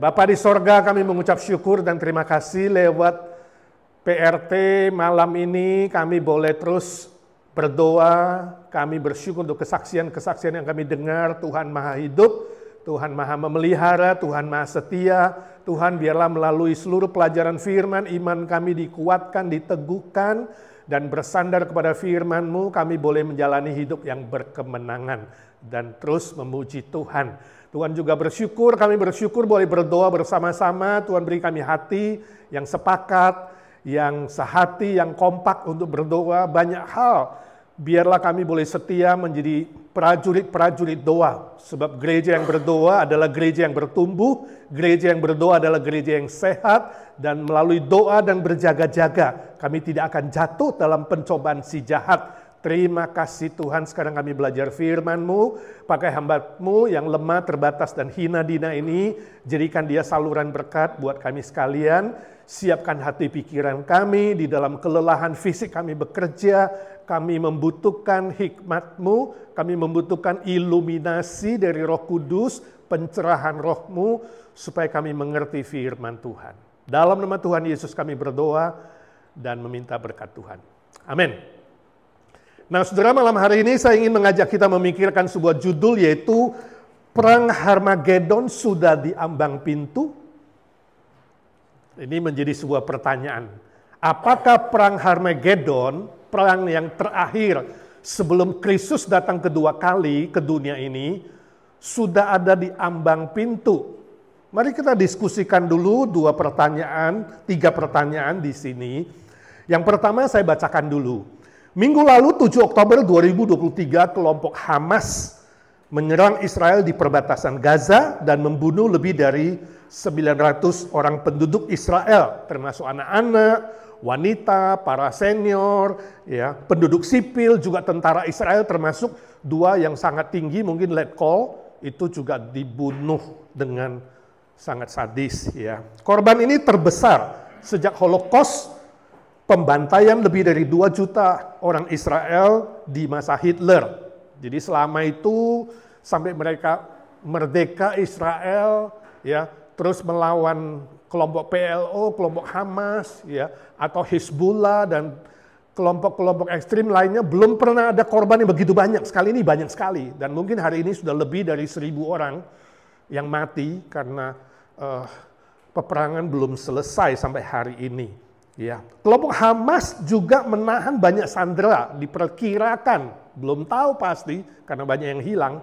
Bapa di sorga, kami mengucap syukur dan terima kasih lewat PRT malam ini kami boleh terus berdoa, kami bersyukur untuk kesaksian-kesaksian yang kami dengar. Tuhan Maha Hidup, Tuhan Maha Memelihara, Tuhan Maha Setia. Tuhan, biarlah melalui seluruh pelajaran firman, iman kami dikuatkan, diteguhkan, dan bersandar kepada firman-Mu, kami boleh menjalani hidup yang berkemenangan dan terus memuji Tuhan. Tuhan juga bersyukur, kami bersyukur boleh berdoa bersama-sama. Tuhan beri kami hati yang sepakat, yang sehati, yang kompak untuk berdoa banyak hal. Biarlah kami boleh setia menjadi prajurit-prajurit doa. Sebab gereja yang berdoa adalah gereja yang bertumbuh, gereja yang berdoa adalah gereja yang sehat, dan melalui doa dan berjaga-jaga, kami tidak akan jatuh dalam pencobaan si jahat. Terima kasih Tuhan, sekarang kami belajar firman-Mu, pakai hamba-Mu yang lemah, terbatas, dan hina dina ini, jadikan dia saluran berkat buat kami sekalian. Siapkan hati pikiran kami, di dalam kelelahan fisik kami bekerja, kami membutuhkan hikmat-Mu, kami membutuhkan iluminasi dari Roh Kudus, pencerahan Roh-Mu, supaya kami mengerti firman Tuhan. Dalam nama Tuhan Yesus kami berdoa dan meminta berkat Tuhan. Amin. Nah, saudara, malam hari ini saya ingin mengajak kita memikirkan sebuah judul, yaitu Perang Harmagedon sudah di ambang pintu. Ini menjadi sebuah pertanyaan. Apakah Perang Harmagedon, perang yang terakhir sebelum Kristus datang kedua kali ke dunia ini, sudah ada di ambang pintu? Mari kita diskusikan dulu tiga pertanyaan di sini. Yang pertama saya bacakan dulu. Minggu lalu 7 Oktober 2023 kelompok Hamas menyerang Israel di perbatasan Gaza dan membunuh lebih dari 900 orang penduduk Israel, termasuk anak-anak, wanita, para senior, ya, penduduk sipil, juga tentara Israel, termasuk 2 yang sangat tinggi, mungkin letkol, itu juga dibunuh dengan sangat sadis. Ya. Korban ini terbesar sejak Holocaust. Pembantaian lebih dari 2 juta orang Israel di masa Hitler. Jadi selama itu sampai mereka merdeka Israel, ya, terus melawan kelompok PLO, kelompok Hamas, ya, atau Hizbullah dan kelompok-kelompok ekstrim lainnya, belum pernah ada korban yang begitu banyak. Sekali ini banyak sekali, dan mungkin hari ini sudah lebih dari 1.000 orang yang mati karena peperangan belum selesai sampai hari ini. Ya, kelompok Hamas juga menahan banyak sandera, diperkirakan, belum tahu pasti karena banyak yang hilang,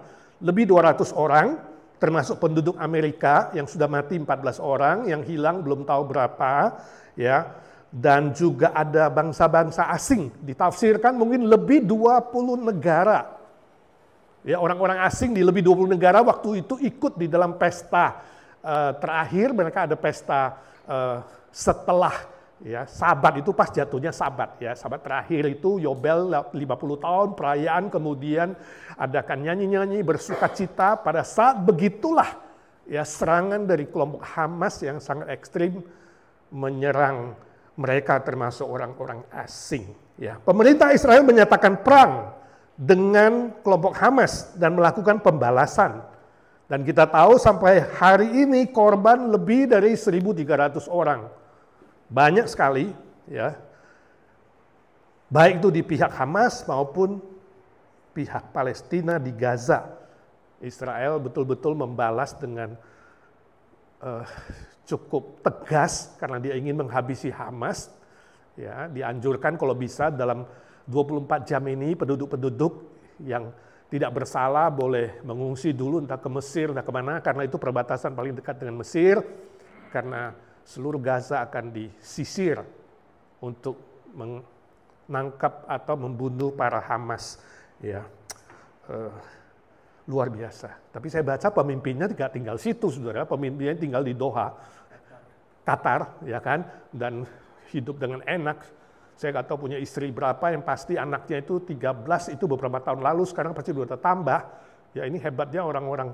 lebih 200 orang, termasuk penduduk Amerika yang sudah mati 14 orang, yang hilang belum tahu berapa, ya. Dan juga ada bangsa-bangsa asing, ditafsirkan mungkin lebih 20 negara. Ya, orang-orang asing di lebih 20 negara waktu itu ikut di dalam pesta terakhir. Mereka ada pesta setelah, ya, Sabat, itu pas jatuhnya Sabat, ya. Sabat terakhir itu Yobel 50 tahun perayaan, kemudian adakan nyanyi-nyanyi bersukacita. Pada saat begitulah, ya, serangan dari kelompok Hamas yang sangat ekstrim menyerang mereka, termasuk orang-orang asing. Ya. Pemerintah Israel menyatakan perang dengan kelompok Hamas dan melakukan pembalasan. Dan kita tahu sampai hari ini korban lebih dari 1.300 orang. Banyak sekali, ya. Baik itu di pihak Hamas maupun pihak Palestina di Gaza. Israel betul-betul membalas dengan cukup tegas karena dia ingin menghabisi Hamas. Ya, dianjurkan kalau bisa dalam 24 jam ini penduduk-penduduk yang tidak bersalah boleh mengungsi dulu, entah ke Mesir, entah kemana, karena itu perbatasan paling dekat dengan Mesir, karena seluruh Gaza akan disisir untuk menangkap atau membunuh para Hamas. Ya, luar biasa. Tapi saya baca pemimpinnya tidak tinggal situ, saudara. Pemimpinnya tinggal di Doha, Qatar, ya kan, dan hidup dengan enak. Saya nggak tahu punya istri berapa, yang pasti anaknya itu 13, itu beberapa tahun lalu, sekarang pasti sudah tambah. Ya, ini hebatnya orang-orang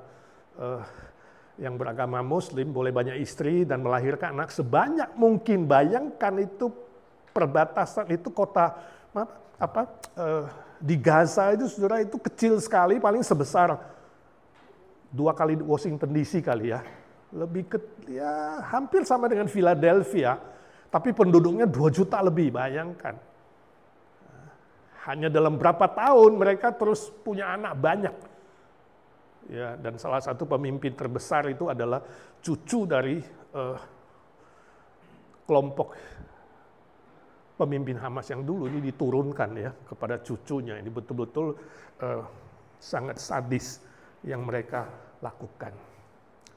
yang beragama Muslim, boleh banyak istri dan melahirkan anak sebanyak mungkin. Bayangkan itu perbatasan, itu kota di Gaza itu, saudara, itu kecil sekali, paling sebesar 2 kali Washington DC kali, ya. Ya hampir sama dengan Philadelphia, tapi penduduknya 2 juta lebih, bayangkan. Hanya dalam berapa tahun mereka terus punya anak banyak. Ya, dan salah satu pemimpin terbesar itu adalah cucu dari kelompok pemimpin Hamas yang dulu, ini diturunkan ya kepada cucunya. Ini betul-betul sangat sadis yang mereka lakukan.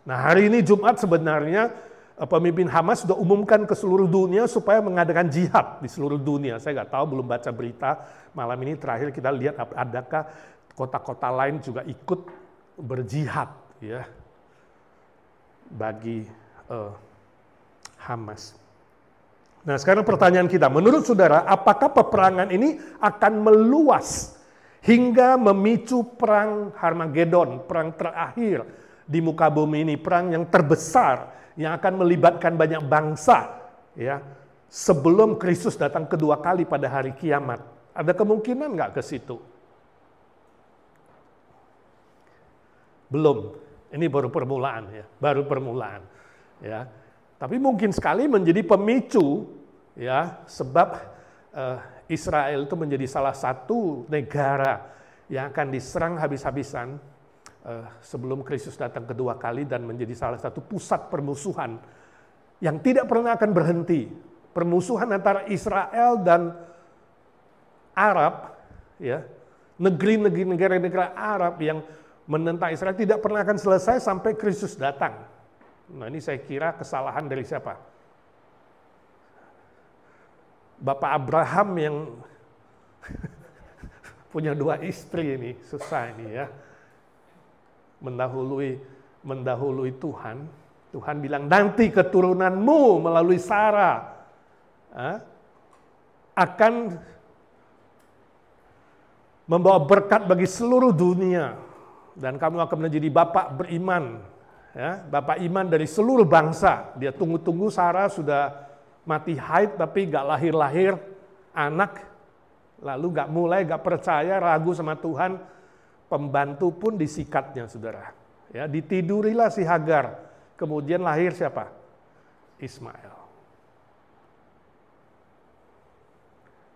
Nah, hari ini Jumat sebenarnya pemimpin Hamas sudah umumkan ke seluruh dunia supaya mengadakan jihad di seluruh dunia. Saya nggak tahu, belum baca berita. Malam ini terakhir kita lihat adakah kota-kota lain juga ikut berjihad ya bagi Hamas. Nah, sekarang pertanyaan kita, menurut saudara, apakah peperangan ini akan meluas hingga memicu perang Harmagedon, perang terakhir di muka bumi ini, perang yang terbesar yang akan melibatkan banyak bangsa ya sebelum Kristus datang kedua kali pada hari kiamat? Ada kemungkinan nggak ke situ? Belum. Ini baru permulaan ya, baru permulaan ya. Tapi mungkin sekali menjadi pemicu ya, sebab Israel itu menjadi salah satu negara yang akan diserang habis-habisan sebelum Kristus datang kedua kali, dan menjadi salah satu pusat permusuhan yang tidak pernah akan berhenti. Permusuhan antara Israel dan Arab, ya, negara-negara Arab yang menentang Israel tidak pernah akan selesai sampai Kristus datang. Nah, ini saya kira kesalahan dari siapa? Bapak Abraham yang punya 2 istri ini, susah ini ya. Mendahului Tuhan. Tuhan bilang nanti keturunanmu melalui Sarah akan membawa berkat bagi seluruh dunia, dan kamu akan menjadi bapak beriman, ya, bapak iman dari seluruh bangsa. Dia tunggu-tunggu, Sarah sudah mati haid tapi gak lahir-lahir anak, lalu gak percaya, ragu sama Tuhan. Pembantu pun disikatnya, saudara. Ya, ditidurilah si Hagar. Kemudian lahir siapa? Ismail.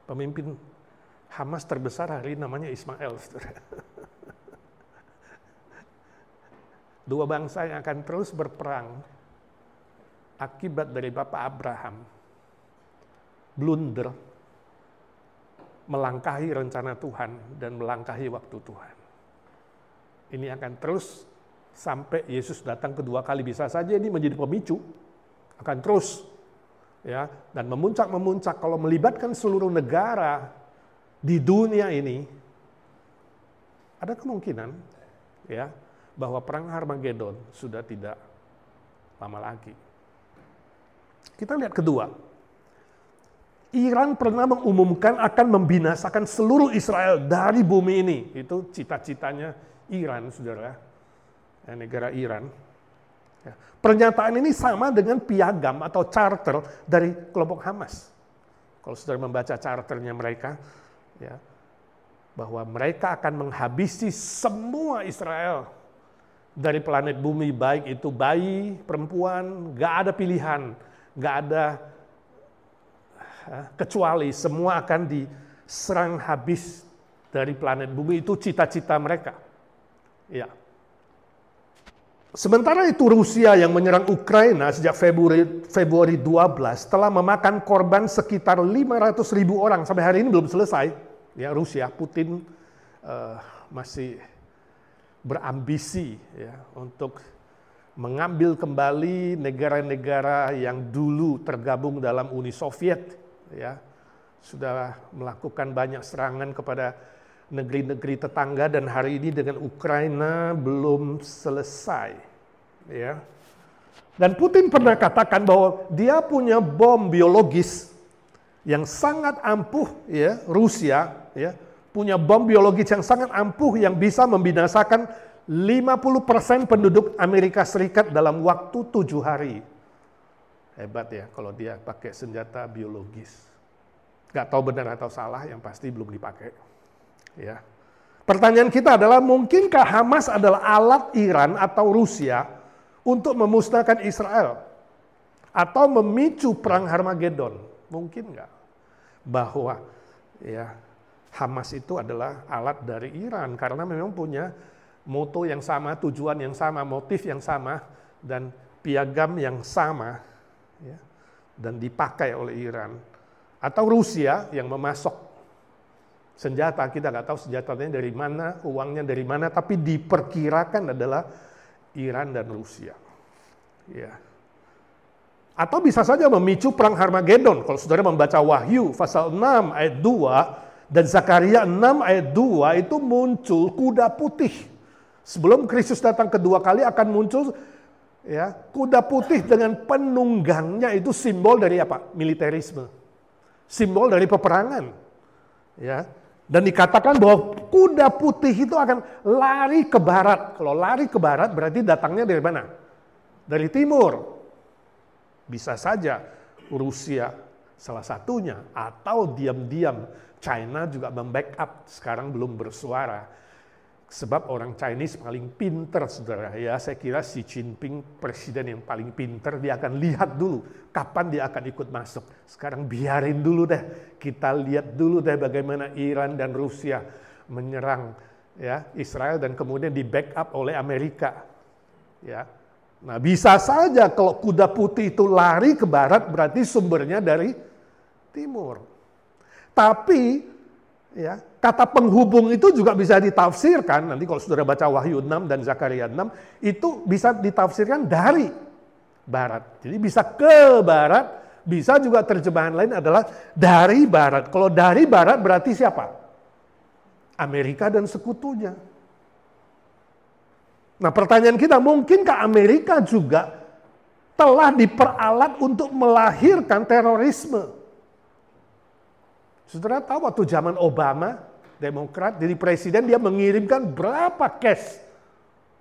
Pemimpin Hamas terbesar hari ini namanya Ismail, saudara. 2 bangsa yang akan terus berperang akibat dari Bapak Abraham blunder, melangkahi rencana Tuhan dan melangkahi waktu Tuhan. Ini akan terus sampai Yesus datang kedua kali. Bisa saja ini menjadi pemicu, akan terus ya, dan memuncak kalau melibatkan seluruh negara di dunia ini. Ada kemungkinan ya bahwa perang Harmagedon sudah tidak lama lagi. Kita lihat kedua. Iran pernah mengumumkan akan membinasakan seluruh Israel dari bumi ini. Itu cita-citanya Iran, saudara, ya, negara Iran. Ya. Pernyataan ini sama dengan piagam atau charter dari kelompok Hamas. Kalau saudara membaca charternya mereka, ya, bahwa mereka akan menghabisi semua Israel dari planet bumi, baik itu bayi, perempuan, gak ada pilihan, gak ada kecuali, semua akan diserang habis dari planet bumi. Itu cita-cita mereka. Ya. Sementara itu Rusia yang menyerang Ukraina sejak Februari 12 telah memakan korban sekitar 500.000 orang. Sampai hari ini belum selesai. Ya, Rusia, Putin masih berambisi ya untuk mengambil kembali negara-negara yang dulu tergabung dalam Uni Soviet. Ya, sudah melakukan banyak serangan kepada negeri-negeri tetangga, dan hari ini dengan Ukraina belum selesai. Ya. Dan Putin pernah katakan bahwa dia punya bom biologis yang sangat ampuh, ya, Rusia ya, punya bom biologis yang sangat ampuh yang bisa membinasakan 50% penduduk Amerika Serikat dalam waktu 7 hari. Hebat ya kalau dia pakai senjata biologis. Gak tahu benar atau salah, yang pasti belum dipakai. Ya. Pertanyaan kita adalah, mungkinkah Hamas adalah alat Iran atau Rusia untuk memusnahkan Israel atau memicu perang Harmagedon? Mungkin nggak? Bahwa ya Hamas itu adalah alat dari Iran karena memang punya moto yang sama, tujuan yang sama, motif yang sama, dan piagam yang sama, ya, dan dipakai oleh Iran. Atau Rusia yang memasok senjata, kita nggak tahu senjatanya dari mana, uangnya dari mana, tapi diperkirakan adalah Iran dan Rusia. Ya. Atau bisa saja memicu perang Harmagedon. Kalau saudara membaca Wahyu pasal 6 ayat 2, dan Zakaria 6 ayat 2 itu muncul kuda putih. Sebelum Kristus datang kedua kali akan muncul ya kuda putih dengan penunggangnya, itu simbol dari apa? Militerisme. Simbol dari peperangan. Ya. Dan dikatakan bahwa kuda putih itu akan lari ke barat. Kalau lari ke barat berarti datangnya dari mana? Dari timur. Bisa saja Rusia salah satunya, atau diam-diam China juga membackup, sekarang belum bersuara. Sebab orang Chinese paling pinter, saudara. Ya, saya kira Xi Jinping presiden yang paling pinter, dia akan lihat dulu kapan dia akan ikut masuk. Sekarang biarin dulu deh, kita lihat dulu deh bagaimana Iran dan Rusia menyerang ya Israel dan kemudian di backup oleh Amerika. Ya, nah bisa saja kalau kuda putih itu lari ke barat berarti sumbernya dari timur. Tapi ya, kata penghubung itu juga bisa ditafsirkan, nanti kalau saudara baca Wahyu 6 dan Zakaria 6, itu bisa ditafsirkan dari barat. Jadi bisa ke barat, bisa juga terjemahan lain adalah dari barat. Kalau dari barat berarti siapa? Amerika dan sekutunya. Nah pertanyaan kita, mungkinkah Amerika juga telah diperalat untuk melahirkan terorisme? Saudara tahu waktu zaman Obama, Demokrat, jadi presiden, dia mengirimkan berapa cash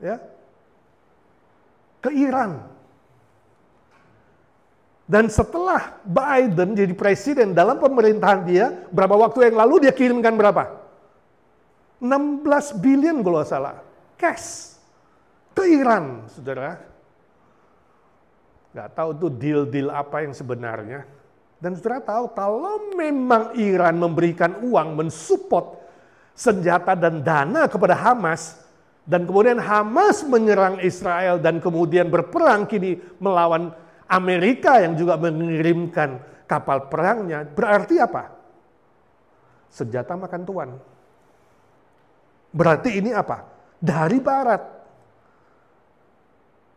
ya, ke Iran. Dan setelah Biden jadi presiden dalam pemerintahan dia, berapa waktu yang lalu dia kirimkan berapa? 16 billion kalau salah, cash ke Iran, saudara. Nggak tahu tuh deal-deal apa yang sebenarnya. Dan saudara tahu, kalau memang Iran memberikan uang, mensupport senjata dan dana kepada Hamas, dan kemudian Hamas menyerang Israel dan kemudian berperang kini melawan Amerika yang juga mengirimkan kapal perangnya, berarti apa? Senjata makan tuan. Berarti ini apa? Dari barat.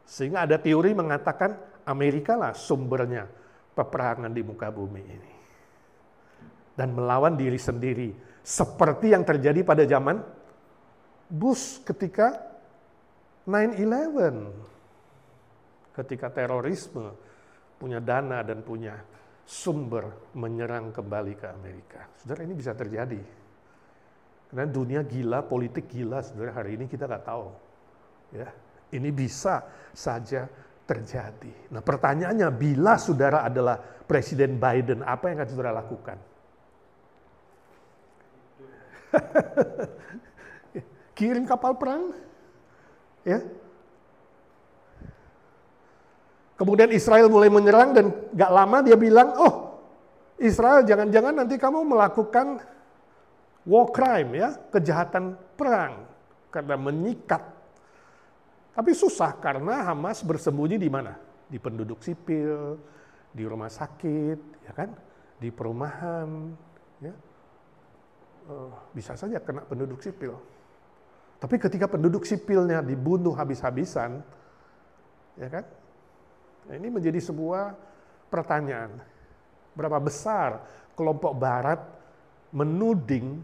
Sehingga ada teori mengatakan Amerika lah sumbernya peperangan di muka bumi ini. Dan melawan diri sendiri. Seperti yang terjadi pada zaman Bush ketika 9/11. Ketika terorisme punya dana dan punya sumber menyerang kembali ke Amerika. Saudara, ini bisa terjadi. Karena dunia gila, politik gila, saudara, hari ini kita nggak tahu. Ya, ini bisa saja terjadi. Nah pertanyaannya, bila saudara adalah Presiden Biden, apa yang akan saudara lakukan? Kirim kapal perang? Ya. Kemudian Israel mulai menyerang dan gak lama dia bilang, oh Israel jangan-jangan nanti kamu melakukan war crime, ya, kejahatan perang karena menyikat. Tapi susah karena Hamas bersembunyi di mana? Di penduduk sipil, di rumah sakit, ya kan? Di perumahan, ya. Bisa saja kena penduduk sipil. Tapi ketika penduduk sipilnya dibunuh habis-habisan, ya kan? Nah, ini menjadi sebuah pertanyaan. Berapa besar kelompok Barat menuding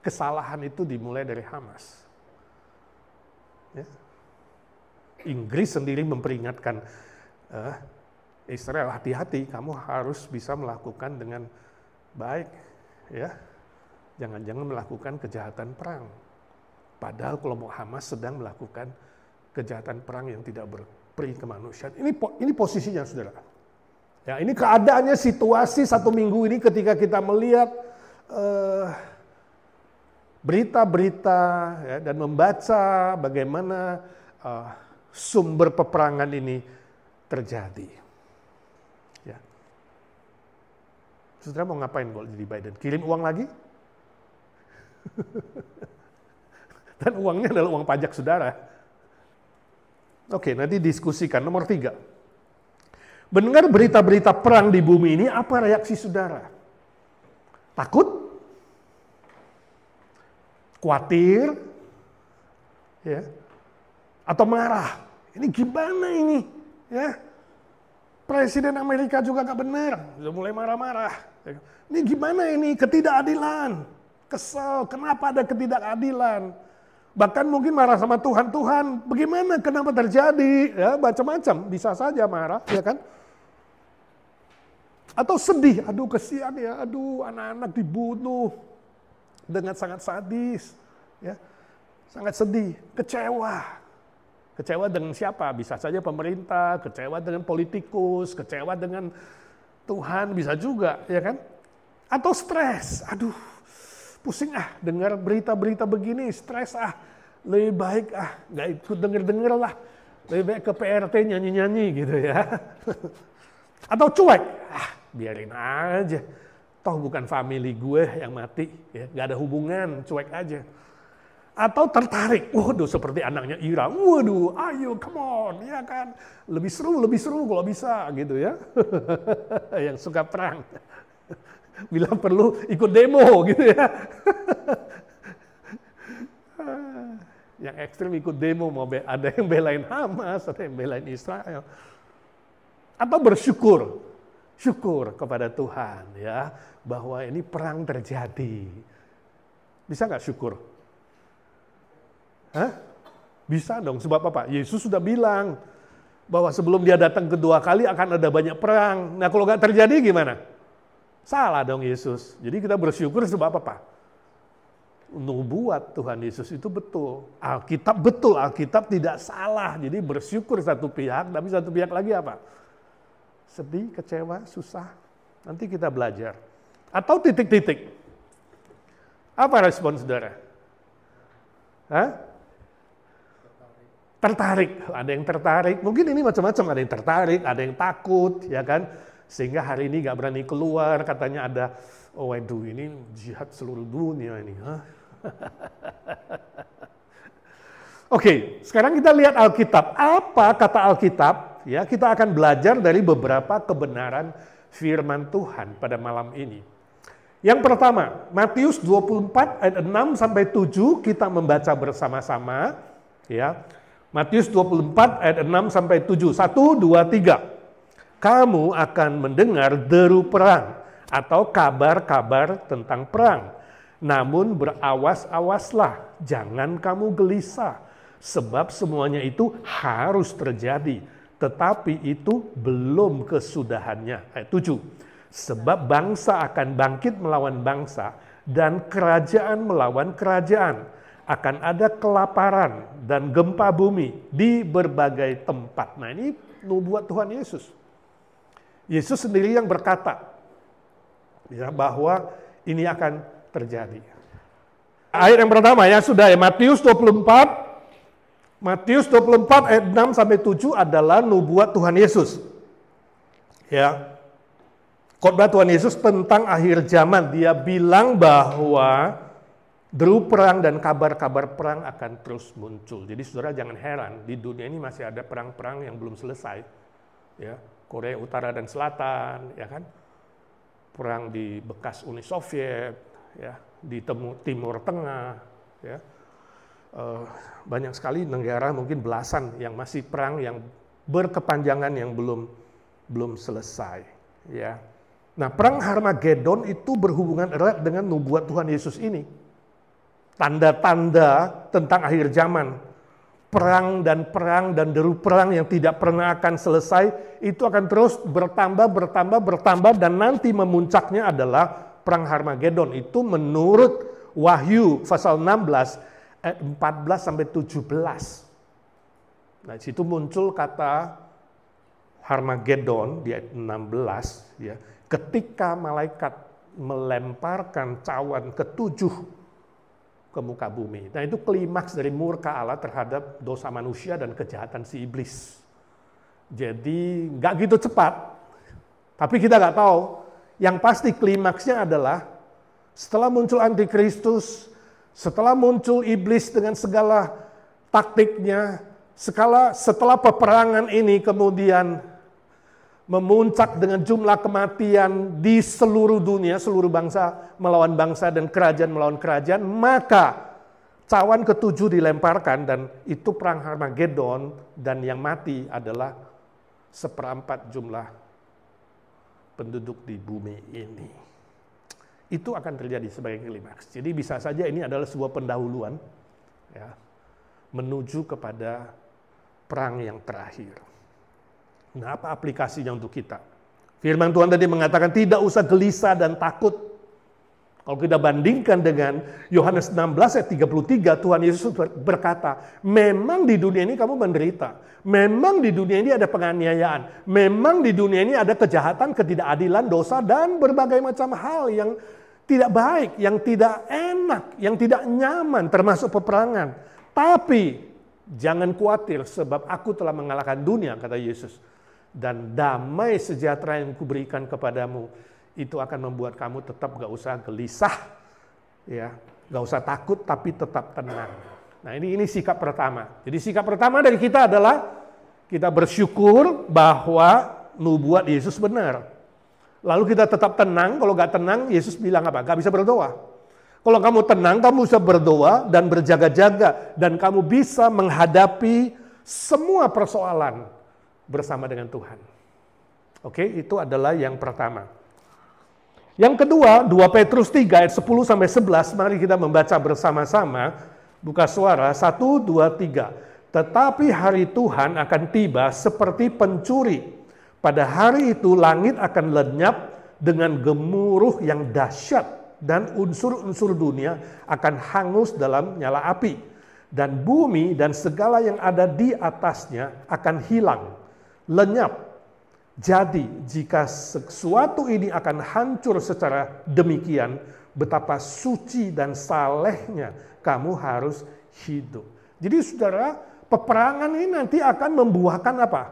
kesalahan itu dimulai dari Hamas? Ya. Inggris sendiri memperingatkan Israel, hati-hati, kamu harus bisa melakukan dengan baik, ya. Jangan-jangan melakukan kejahatan perang. Padahal kelompok Hamas sedang melakukan kejahatan perang yang tidak berperi kemanusiaan. Ini posisinya, saudara. Ya, ini keadaannya, situasi 1 minggu ini ketika kita melihat berita-berita ya, dan membaca bagaimana sumber peperangan ini terjadi. Ya. Saudara mau ngapain kalau jadi Biden? Kirim uang lagi? Dan uangnya adalah uang pajak saudara. Oke, nanti diskusikan. Nomor 3. Mendengar berita-berita perang di bumi ini, apa reaksi saudara? Takut? Khawatir? Ya? Atau marah? Ini gimana ini? Ya? Presiden Amerika juga gak benar. Sudah mulai marah-marah. Ini gimana ini? Ketidakadilan. Kesel. Kenapa ada ketidakadilan? Bahkan mungkin marah sama Tuhan. Tuhan, bagaimana? Kenapa terjadi? Ya, macam-macam. Bisa saja marah, ya kan? Atau sedih. Aduh, kesian ya. Aduh, anak-anak dibunuh dengan sangat sadis. Ya, sangat sedih. Kecewa. Kecewa dengan siapa? Bisa saja pemerintah, kecewa dengan politikus, kecewa dengan Tuhan, bisa juga, ya kan? Atau stres. Aduh, pusing dengar berita-berita begini, stres lebih baik nggak ikut denger lah, lebih baik ke PRT nyanyi-nyanyi gitu ya. Atau cuek, biarin aja, toh bukan family gue yang mati, ya nggak ada hubungan, cuek aja. Atau tertarik, waduh seperti anaknya Ira, waduh ayo come on, ya kan, lebih seru kalau bisa gitu ya. Yang suka perang. Bila perlu ikut demo gitu ya. Yang ekstrim ikut demo, mau ada yang belain Hamas, ada yang belain Israel. Atau bersyukur, syukur kepada Tuhan ya, bahwa ini perang terjadi. Bisa nggak syukur? Hah? Bisa dong, sebab apa? Yesus sudah bilang bahwa sebelum dia datang kedua kali akan ada banyak perang. Nah kalau nggak terjadi gimana? Salah dong Yesus. Jadi kita bersyukur sebab apa? Nubuat Tuhan Yesus itu betul. Alkitab tidak salah. Jadi bersyukur satu pihak, tapi satu pihak lagi apa? Sedih, kecewa, susah. Nanti kita belajar. Atau titik-titik. Apa respon saudara? Hah? Tertarik. Ada yang tertarik. Mungkin ini macam-macam. Ada yang tertarik, ada yang takut, ya kan? Sehingga hari ini nggak berani keluar, katanya ada, oh waduh ini jihad seluruh dunia ini. Oke, sekarang kita lihat Alkitab. Apa kata Alkitab? Ya, kita akan belajar dari beberapa kebenaran firman Tuhan pada malam ini. Yang pertama, Matius 24 ayat 6 sampai 7 kita membaca bersama-sama, ya. Matius 24 ayat 6 sampai 7. 1 2 3. Kamu akan mendengar deru perang atau kabar-kabar tentang perang. Namun berawas-awaslah, jangan kamu gelisah, sebab semuanya itu harus terjadi, tetapi itu belum kesudahannya. Ayat 7. Sebab bangsa akan bangkit melawan bangsa, dan kerajaan melawan kerajaan. Akan ada kelaparan dan gempa bumi di berbagai tempat. Nah ini nubuat Tuhan Yesus. Yesus sendiri yang berkata ya, bahwa ini akan terjadi. Ayat yang pertama ya sudah ya, Matius 24 ayat 6 sampai 7 adalah nubuat Tuhan Yesus. Ya. Khotbah Tuhan Yesus tentang akhir zaman. Dia bilang bahwa deru perang dan kabar-kabar perang akan terus muncul. Jadi saudara jangan heran, di dunia ini masih ada perang-perang yang belum selesai. Ya, Korea Utara dan Selatan, ya kan? Perang di bekas Uni Soviet, ya, di Timur Tengah, ya. Banyak sekali negara, mungkin belasan yang masih perang yang berkepanjangan yang belum selesai, ya. Nah, perang Harmagedon itu berhubungan erat dengan nubuat Tuhan Yesus ini. Tanda-tanda tentang akhir zaman. Perang dan deru perang yang tidak pernah akan selesai, itu akan terus bertambah, dan nanti memuncaknya adalah perang Harmagedon. Itu menurut Wahyu pasal 16 ayat 14 sampai 17. Nah, di situ muncul kata Harmagedon di ayat 16 ya, ketika malaikat melemparkan cawan ketujuh ke muka bumi. Nah, itu klimaks dari murka Allah terhadap dosa manusia dan kejahatan si iblis. Jadi nggak gitu cepat, tapi kita nggak tahu. Yang pasti klimaksnya adalah setelah muncul antikristus, setelah muncul iblis dengan segala taktiknya, setelah peperangan ini kemudian memuncak dengan jumlah kematian di seluruh dunia, seluruh bangsa melawan bangsa dan kerajaan melawan kerajaan, maka cawan ketujuh dilemparkan dan itu perang Harmagedon, dan yang mati adalah 1/4 jumlah penduduk di bumi ini. Itu akan terjadi sebagai klimaks. Jadi bisa saja ini adalah sebuah pendahuluan ya, menuju kepada perang yang terakhir. Nah, apa aplikasinya untuk kita? Firman Tuhan tadi mengatakan tidak usah gelisah dan takut. Kalau kita bandingkan dengan Yohanes 16 ayat 33, Tuhan Yesus berkata, memang di dunia ini kamu menderita. Memang di dunia ini ada penganiayaan. Memang di dunia ini ada kejahatan, ketidakadilan, dosa, dan berbagai macam hal yang tidak baik, yang tidak enak, yang tidak nyaman, termasuk peperangan. Tapi jangan khawatir sebab aku telah mengalahkan dunia, kata Yesus. Dan damai sejahtera yang kuberikan kepadamu, itu akan membuat kamu tetap gak usah gelisah, ya, gak usah takut, tapi tetap tenang. Nah, ini sikap pertama. Jadi sikap pertama dari kita adalah kita bersyukur bahwa nubuat Yesus benar. Lalu kita tetap tenang. Kalau gak tenang, Yesus bilang apa? Gak bisa berdoa. Kalau kamu tenang, kamu bisa berdoa dan berjaga-jaga, dan kamu bisa menghadapi semua persoalan bersama dengan Tuhan. Oke, itu adalah yang pertama. Yang kedua, 2 Petrus 3 ayat 10-11, mari kita membaca bersama-sama. Buka suara, 1, 2, 3. Tetapi hari Tuhan akan tiba seperti pencuri. Pada hari itu langit akan lenyap dengan gemuruh yang dahsyat, dan unsur-unsur dunia akan hangus dalam nyala api. Dan bumi dan segala yang ada di atasnya akan hilang, lenyap. Jadi, jika sesuatu ini akan hancur secara demikian, betapa suci dan salehnya kamu harus hidup. Jadi, saudara, peperangan ini nanti akan membuahkan apa?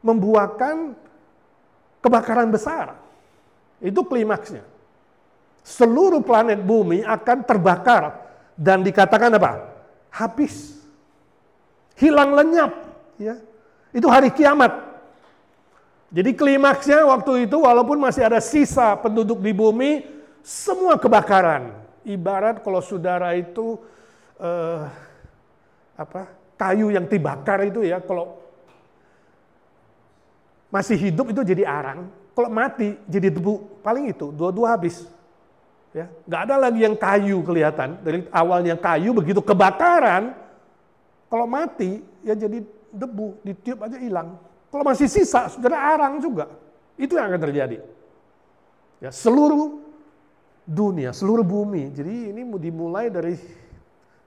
Membuahkan kebakaran besar. Itu klimaksnya. Seluruh planet bumi akan terbakar dan dikatakan apa? Habis. Hilang lenyap. Ya. Itu hari kiamat. Jadi klimaksnya waktu itu walaupun masih ada sisa penduduk di bumi, semua kebakaran. Ibarat kalau saudara itu kayu yang dibakar itu ya, kalau masih hidup itu jadi arang, kalau mati jadi debu. Paling itu, dua-dua habis. Ya, nggak ada lagi yang kayu kelihatan. Dari awalnya kayu, begitu kebakaran, kalau mati ya jadi debu, ditiup aja hilang. Kalau masih sisa, saudara, arang juga. Itu yang akan terjadi. Ya, seluruh dunia, seluruh bumi. Jadi ini dimulai dari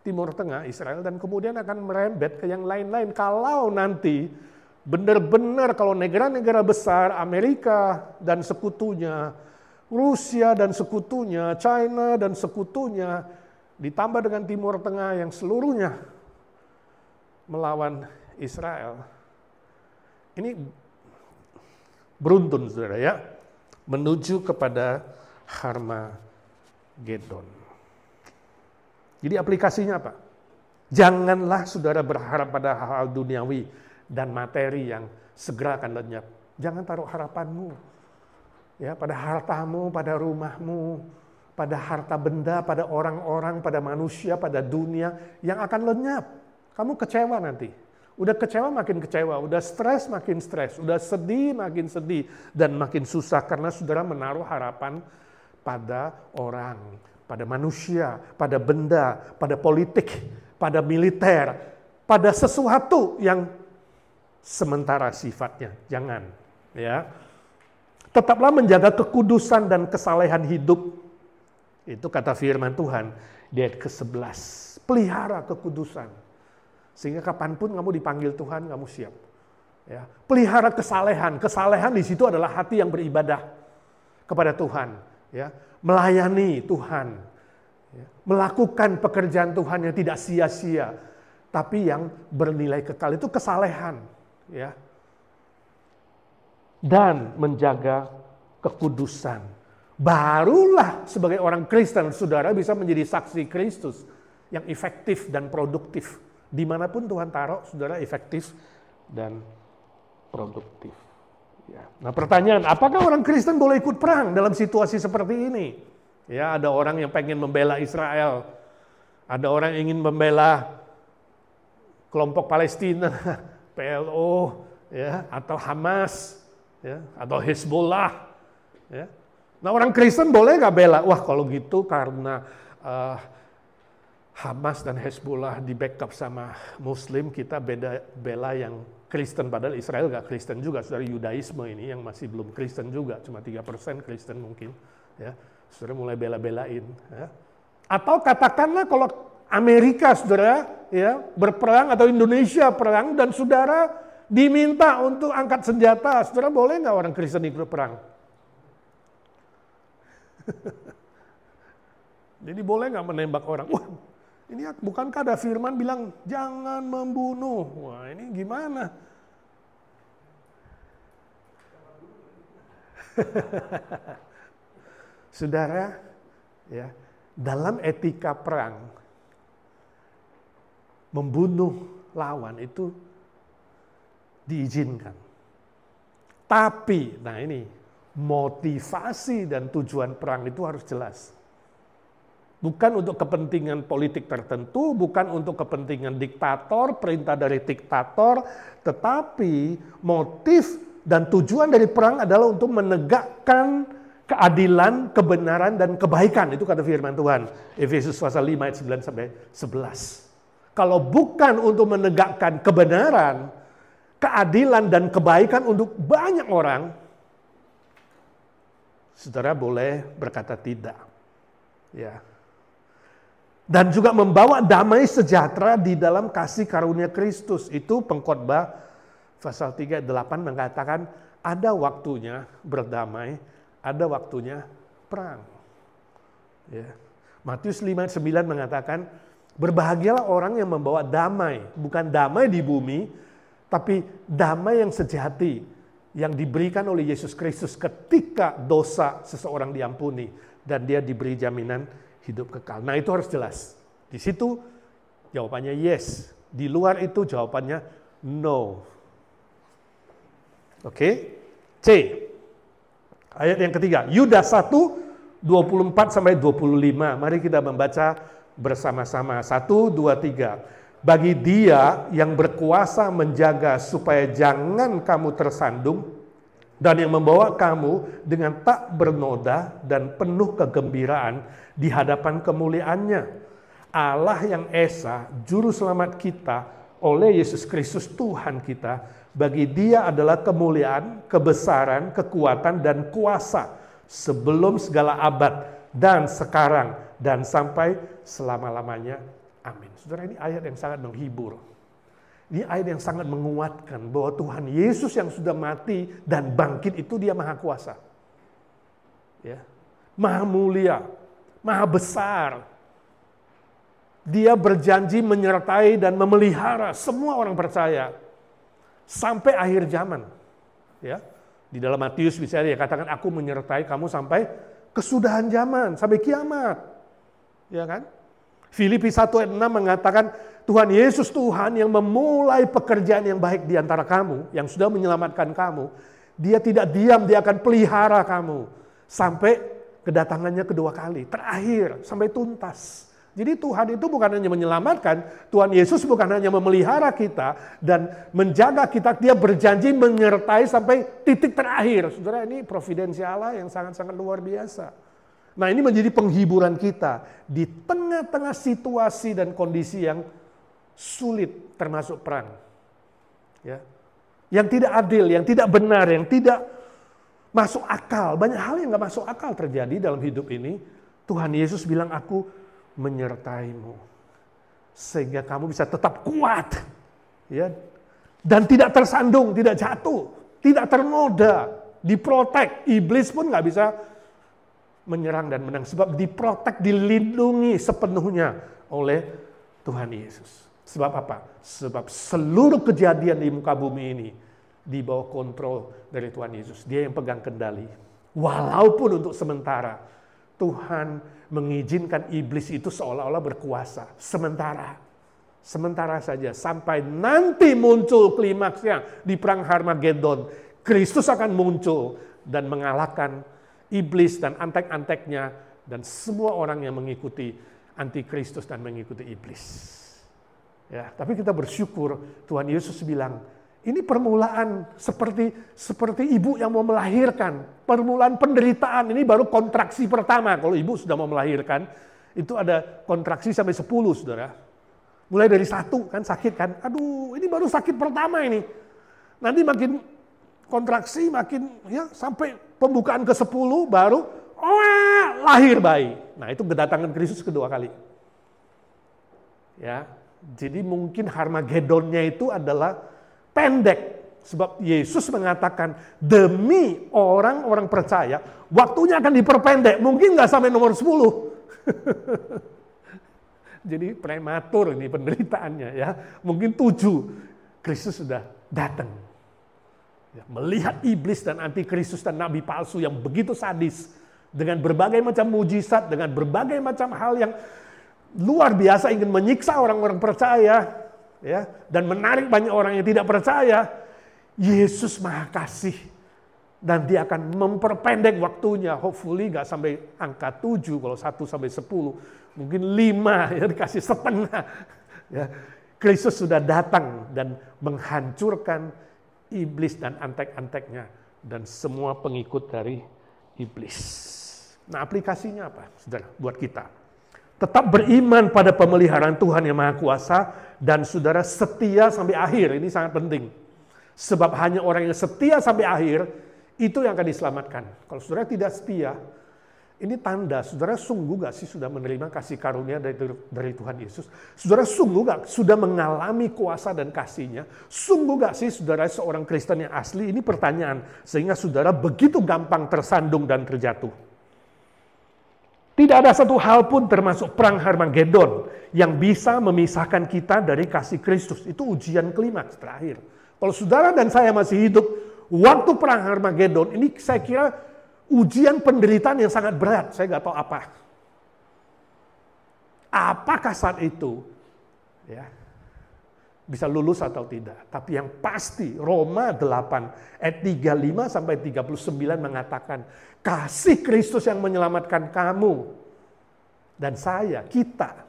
Timur Tengah, Israel, dan kemudian akan merembet ke yang lain-lain. Kalau nanti benar-benar kalau negara-negara besar, Amerika dan sekutunya, Rusia dan sekutunya, China dan sekutunya, ditambah dengan Timur Tengah yang seluruhnya melawan Israel. Ini beruntun, saudara, ya, menuju kepada Harmagedon. Jadi aplikasinya apa? Janganlah saudara berharap pada hal-hal duniawi dan materi yang segera akan lenyap. Jangan taruh harapanmu ya pada hartamu, pada rumahmu, pada harta benda, pada orang-orang, pada manusia, pada dunia yang akan lenyap. Kamu kecewa nanti. Udah kecewa makin kecewa, udah stres makin stres, udah sedih makin sedih, dan makin susah karena saudara menaruh harapan pada orang, pada manusia, pada benda, pada politik, pada militer, pada sesuatu yang sementara sifatnya. Jangan, ya. Tetaplah menjaga kekudusan dan kesalehan hidup. Itu kata firman Tuhan di ayat ke-11. Pelihara kekudusan. Sehingga kapanpun kamu dipanggil Tuhan, kamu siap. Ya. Pelihara kesalehan. Kesalehan di situ adalah hati yang beribadah kepada Tuhan. Ya. Melayani Tuhan. Ya. Melakukan pekerjaan Tuhan yang tidak sia-sia, tapi yang bernilai kekal, itu kesalehan. Ya. Dan menjaga kekudusan. Barulah sebagai orang Kristen, saudara bisa menjadi saksi Kristus yang efektif dan produktif. Dimanapun Tuhan taruh, saudara efektif dan produktif. Ya. Nah pertanyaan, apakah orang Kristen boleh ikut perang dalam situasi seperti ini? Ya, ada orang yang pengen membela Israel, ada orang yang ingin membela kelompok Palestina, PLO, ya, atau Hamas, ya, atau Hezbollah. Ya. Nah orang Kristen boleh nggak bela? Wah kalau gitu karena Hamas dan Hezbollah di backup sama Muslim, kita bela yang Kristen, padahal Israel nggak Kristen juga. Saudara, Yudaisme ini yang masih belum Kristen juga, cuma 3% Kristen mungkin. Ya, saudara mulai bela-belain. Ya. Atau katakanlah kalau Amerika, saudara, ya berperang atau Indonesia perang dan saudara diminta untuk angkat senjata, saudara boleh nggak orang Kristen ikut perang? Jadi boleh nggak menembak orang? Wah, ini bukankah ada firman bilang jangan membunuh? Wah, ini gimana? Saudara, ya, dalam etika perang, membunuh lawan itu diizinkan. Tapi, nah ini, motivasi dan tujuan perang itu harus jelas. Bukan untuk kepentingan politik tertentu, bukan untuk kepentingan diktator, perintah dari diktator, tetapi motif dan tujuan dari perang adalah untuk menegakkan keadilan, kebenaran, dan kebaikan. Itu kata firman Tuhan. Efesus pasal 5 ayat 9 sampai 11. Kalau bukan untuk menegakkan kebenaran, keadilan, dan kebaikan untuk banyak orang, saudara boleh berkata tidak. Ya. Dan juga membawa damai sejahtera di dalam kasih karunia Kristus. Itu Pengkhotbah pasal 3 ayat 8 mengatakan ada waktunya berdamai, ada waktunya perang. Ya. Matius 5 ayat 9 mengatakan berbahagialah orang yang membawa damai, bukan damai di bumi, tapi damai yang sejati yang diberikan oleh Yesus Kristus ketika dosa seseorang diampuni dan dia diberi jaminan hidup kekal. Nah itu harus jelas. Di situ jawabannya yes. Di luar itu jawabannya no. Oke? C. Ayat yang ketiga. Yudas 1, 24 sampai 25. Mari kita membaca bersama-sama. 1, 2, 3. Bagi Dia yang berkuasa menjaga supaya jangan kamu tersandung, dan yang membawa kamu dengan tak bernoda dan penuh kegembiraan di hadapan kemuliaannya. Allah yang Esa, Juru Selamat kita, oleh Yesus Kristus Tuhan kita, bagi Dia adalah kemuliaan, kebesaran, kekuatan, dan kuasa sebelum segala abad, dan sekarang, dan sampai selama-lamanya. Amin. Saudara, ini ayat yang sangat menghibur. Ini ayat yang sangat menguatkan bahwa Tuhan Yesus yang sudah mati dan bangkit itu Dia maha kuasa. Ya. Maha mulia, maha besar. Dia berjanji menyertai dan memelihara semua orang percaya sampai akhir zaman. Ya. Di dalam Matius bisa dia katakan aku menyertai kamu sampai kesudahan zaman, sampai kiamat. Ya kan? Filipi 1 ayat 6 mengatakan Tuhan Yesus Tuhan yang memulai pekerjaan yang baik di antara kamu, yang sudah menyelamatkan kamu, Dia tidak diam, Dia akan pelihara kamu sampai kedatangannya kedua kali, terakhir, sampai tuntas. Jadi Tuhan itu bukan hanya menyelamatkan, Tuhan Yesus bukan hanya memelihara kita dan menjaga kita, Dia berjanji menyertai sampai titik terakhir. Saudara, ini providensi Allah yang sangat-sangat luar biasa. Nah ini menjadi penghiburan kita di tengah-tengah situasi dan kondisi yang sulit termasuk perang. Ya. Yang tidak adil, yang tidak benar, yang tidak masuk akal. Banyak hal yang gak masuk akal terjadi dalam hidup ini. Tuhan Yesus bilang aku menyertaimu. Sehingga kamu bisa tetap kuat. Ya. Dan tidak tersandung, tidak jatuh, tidak ternoda, diprotek. Iblis pun gak bisa menyerang dan menang. Sebab diprotek, dilindungi sepenuhnya oleh Tuhan Yesus. Sebab apa? Sebab seluruh kejadian di muka bumi ini di bawah kontrol dari Tuhan Yesus. Dia yang pegang kendali. Walaupun untuk sementara Tuhan mengizinkan iblis itu seolah-olah berkuasa. Sementara saja. Sampai nanti muncul klimaksnya di perang Harmagedon. Kristus akan muncul dan mengalahkan iblis dan antek-anteknya. Dan semua orang yang mengikuti antikristus dan mengikuti iblis. Ya, tapi kita bersyukur Tuhan Yesus bilang, ini permulaan seperti ibu yang mau melahirkan. Permulaan penderitaan, ini baru kontraksi pertama. Kalau ibu sudah mau melahirkan, itu ada kontraksi sampai 10, saudara. Mulai dari 1 kan sakit kan. Aduh, ini baru sakit pertama ini. Nanti makin kontraksi, makin ya sampai pembukaan ke-10 baru lahir bayi. Nah, itu kedatangan Kristus kedua kali. Ya. Jadi mungkin Harmagedonnya itu adalah pendek. Sebab Yesus mengatakan demi orang-orang percaya, waktunya akan diperpendek. Mungkin nggak sampai nomor 10. Jadi prematur ini penderitaannya ya. Mungkin 7. Kristus sudah datang. Ya, melihat iblis dan antikristus dan nabi palsu yang begitu sadis. Dengan berbagai macam mujizat, dengan berbagai macam hal yang luar biasa ingin menyiksa orang-orang percaya, ya, dan menarik banyak orang yang tidak percaya. Yesus Maha Kasih dan Dia akan memperpendek waktunya. Hopefully nggak sampai angka 7, kalau 1 sampai 10, mungkin 5 ya dikasih setengah. Ya, Kristus sudah datang dan menghancurkan iblis dan antek-anteknya dan semua pengikut dari iblis. Nah, aplikasinya apa, saudara, buat kita? Tetap beriman pada pemeliharaan Tuhan yang Maha Kuasa dan saudara setia sampai akhir. Ini sangat penting. Sebab hanya orang yang setia sampai akhir itu yang akan diselamatkan. Kalau saudara tidak setia, ini tanda saudara sungguh gak sih sudah menerima kasih karunia dari Tuhan Yesus? Saudara sungguh gak sudah mengalami kuasa dan kasih-Nya? Sungguh gak sih saudara seorang Kristen yang asli? Ini pertanyaan sehingga saudara begitu gampang tersandung dan terjatuh. Tidak ada satu hal pun termasuk perang Harmagedon yang bisa memisahkan kita dari kasih Kristus. Itu ujian klimaks terakhir. Kalau saudara dan saya masih hidup, waktu perang Harmagedon ini saya kira ujian penderitaan yang sangat berat. Saya nggak tahu apa. Apakah saat itu ya, bisa lulus atau tidak. Tapi yang pasti Roma 8 ayat 35 sampai 39 mengatakan kasih Kristus yang menyelamatkan kamu dan saya, kita.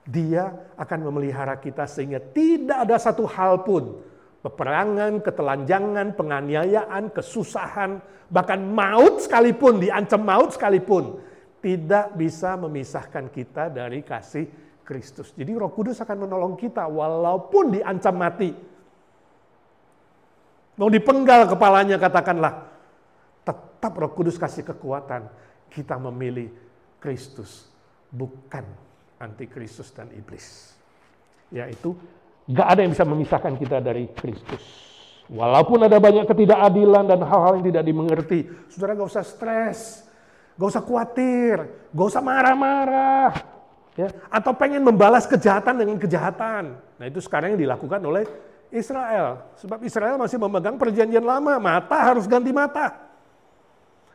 Dia akan memelihara kita sehingga tidak ada satu hal pun, peperangan, ketelanjangan, penganiayaan, kesusahan, bahkan maut sekalipun, diancam maut sekalipun, tidak bisa memisahkan kita dari kasih Kristus. Jadi Roh Kudus akan menolong kita walaupun diancam mati. Mau dipenggal kepalanya katakanlah, tetap Roh Kudus kasih kekuatan. Kita memilih Kristus, bukan antikristus dan iblis. Yaitu gak ada yang bisa memisahkan kita dari Kristus. Walaupun ada banyak ketidakadilan dan hal-hal yang tidak dimengerti, saudara gak usah stres, gak usah khawatir, gak usah marah-marah, ya, atau pengen membalas kejahatan dengan kejahatan. Nah, itu sekarang yang dilakukan oleh Israel. Sebab Israel masih memegang perjanjian lama, mata harus ganti mata.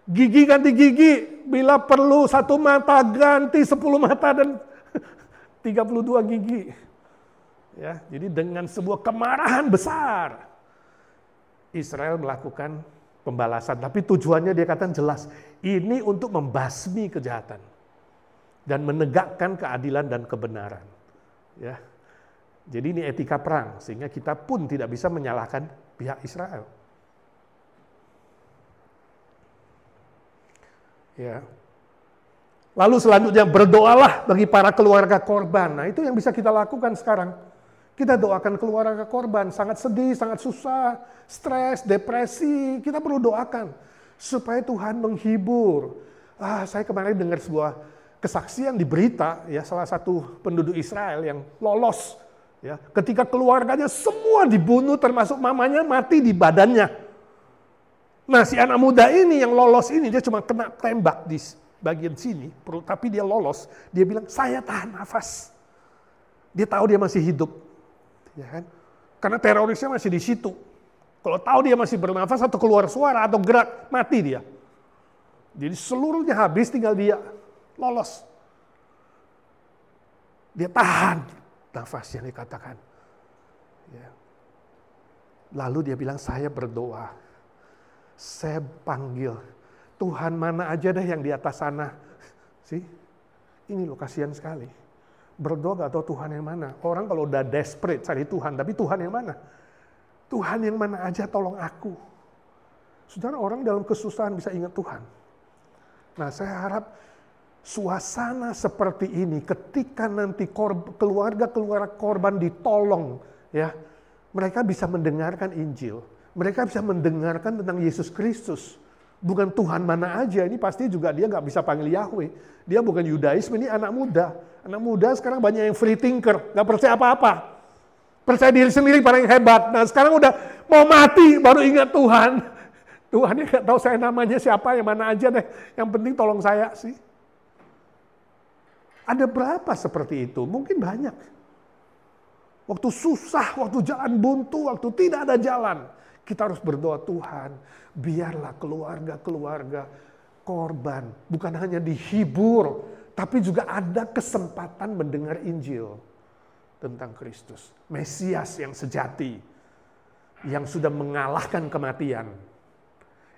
Gigi ganti gigi, bila perlu 1 mata ganti 10 mata dan 32 gigi. Ya, jadi dengan sebuah kemarahan besar Israel melakukan pembalasan, tapi tujuannya dia katakan jelas, ini untuk membasmi kejahatan dan menegakkan keadilan dan kebenaran. Ya. Jadi ini etika perang, sehingga kita pun tidak bisa menyalahkan pihak Israel. Ya. Lalu selanjutnya berdoalah bagi para keluarga korban. Nah, itu yang bisa kita lakukan sekarang. Kita doakan keluarga korban, sangat sedih, sangat susah, stres, depresi. Kita perlu doakan supaya Tuhan menghibur. Saya kemarin dengar sebuah kesaksian di berita, ya, salah satu penduduk Israel yang lolos, ya, ketika keluarganya semua dibunuh, termasuk mamanya mati di badannya. Nah, si anak muda ini yang lolos ini dia cuma kena tembak di bagian sini, perut, tapi dia lolos. Dia bilang, saya tahan nafas. Dia tahu dia masih hidup. Ya kan? Karena terorisnya masih di situ. Kalau tahu dia masih bernafas atau keluar suara atau gerak, mati dia. Jadi seluruhnya habis, tinggal dia lolos. Dia tahan nafas yang dikatakan. Ya. Lalu dia bilang, saya berdoa. Saya panggil, Tuhan mana aja deh yang di atas sana. Sih, ini loh kasihan sekali. Berdoa gak tahu Tuhan yang mana. Orang kalau udah desperate cari Tuhan, tapi Tuhan yang mana? Tuhan yang mana aja tolong aku. Saudara, orang dalam kesusahan bisa ingat Tuhan. Nah, saya harap suasana seperti ini ketika nanti keluarga korban ditolong, ya, mereka bisa mendengarkan Injil. Mereka bisa mendengarkan tentang Yesus Kristus. Bukan Tuhan mana aja, ini pasti juga dia nggak bisa panggil Yahweh. Dia bukan Yudaisme, ini anak muda. Anak muda sekarang banyak yang free thinker, nggak percaya apa-apa. Percaya diri sendiri paling hebat. Nah sekarang udah mau mati baru ingat Tuhan. Tuhan ya nggak tahu saya namanya siapa, yang mana aja deh. Yang penting tolong saya sih. Ada berapa seperti itu? Mungkin banyak. Waktu susah, waktu jalan buntu, waktu tidak ada jalan. Kita harus berdoa, Tuhan, biarlah keluarga-keluarga korban bukan hanya dihibur, tapi juga ada kesempatan mendengar Injil tentang Kristus. Mesias yang sejati, yang sudah mengalahkan kematian,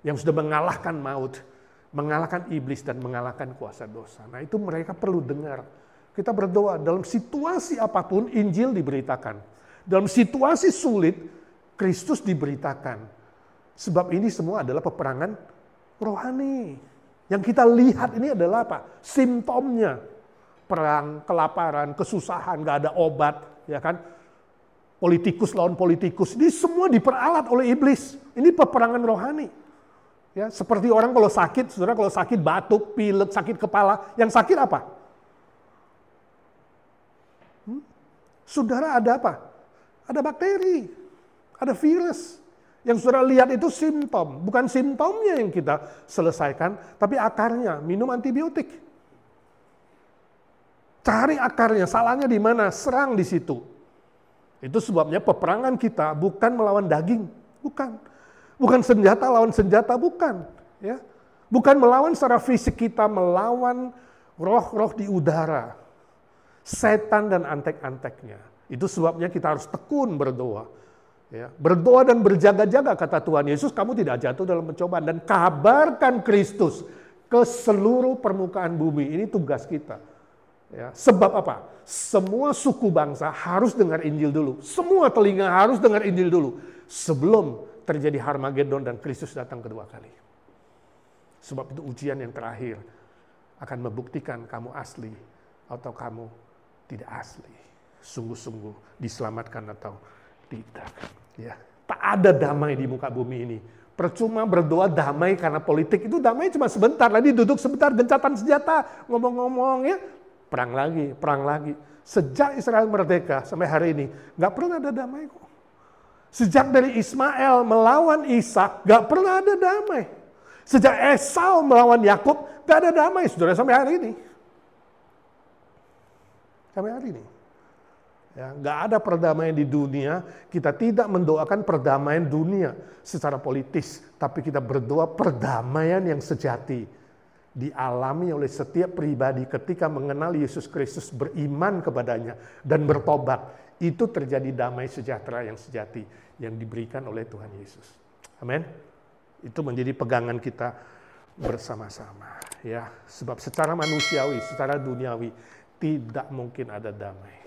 yang sudah mengalahkan maut, mengalahkan iblis dan mengalahkan kuasa dosa. Nah itu mereka perlu dengar. Kita berdoa dalam situasi apapun Injil diberitakan. Dalam situasi sulit, Kristus diberitakan. Sebab ini semua adalah peperangan rohani. Yang kita lihat ini adalah apa? Simptomnya. Perang, kelaparan, kesusahan, gak ada obat. Ya kan? Politikus lawan politikus. Ini semua diperalat oleh iblis. Ini peperangan rohani. Ya, seperti orang kalau sakit, saudara kalau sakit batuk, pilek, sakit kepala. Yang sakit apa? Saudara ada apa? Ada bakteri, ada virus. Yang saudara lihat itu simptom. Bukan simptomnya yang kita selesaikan, tapi akarnya. Minum antibiotik. Cari akarnya, salahnya di mana? Serang di situ. Itu sebabnya peperangan kita bukan melawan daging. Bukan. Bukan senjata lawan senjata, bukan. Ya. Bukan melawan secara fisik kita, melawan roh-roh di udara. Setan dan antek-anteknya. Itu sebabnya kita harus tekun berdoa. Ya, berdoa dan berjaga-jaga kata Tuhan Yesus, kamu tidak jatuh dalam pencobaan. Dan kabarkan Kristus ke seluruh permukaan bumi. Ini tugas kita. Ya, sebab apa? Semua suku bangsa harus dengar Injil dulu. Semua telinga harus dengar Injil dulu. Sebelum terjadi Harmagedon dan Kristus datang kedua kali. Sebab itu ujian yang terakhir akan membuktikan kamu asli atau kamu tidak asli, sungguh-sungguh diselamatkan atau tidak. Ya, tak ada damai di muka bumi ini. Percuma berdoa damai karena politik, itu damai cuma sebentar. Tadi duduk sebentar, gencatan senjata, ngomong-ngomong ya, perang lagi, perang lagi. Sejak Israel merdeka sampai hari ini, nggak pernah ada damai kok. Sejak dari Ismail melawan Ishak, nggak pernah ada damai. Sejak Esau melawan Yakub, nggak ada damai, saudara, sampai hari ini. Sampai hari ini. Ya, nggak ada perdamaian di dunia, kita tidak mendoakan perdamaian dunia secara politis, tapi kita berdoa perdamaian yang sejati dialami oleh setiap pribadi ketika mengenal Yesus Kristus, beriman kepadanya, dan bertobat. Itu terjadi damai sejahtera yang sejati yang diberikan oleh Tuhan Yesus. Amin. Itu menjadi pegangan kita bersama-sama. Ya, sebab secara manusiawi, secara duniawi, tidak mungkin ada damai.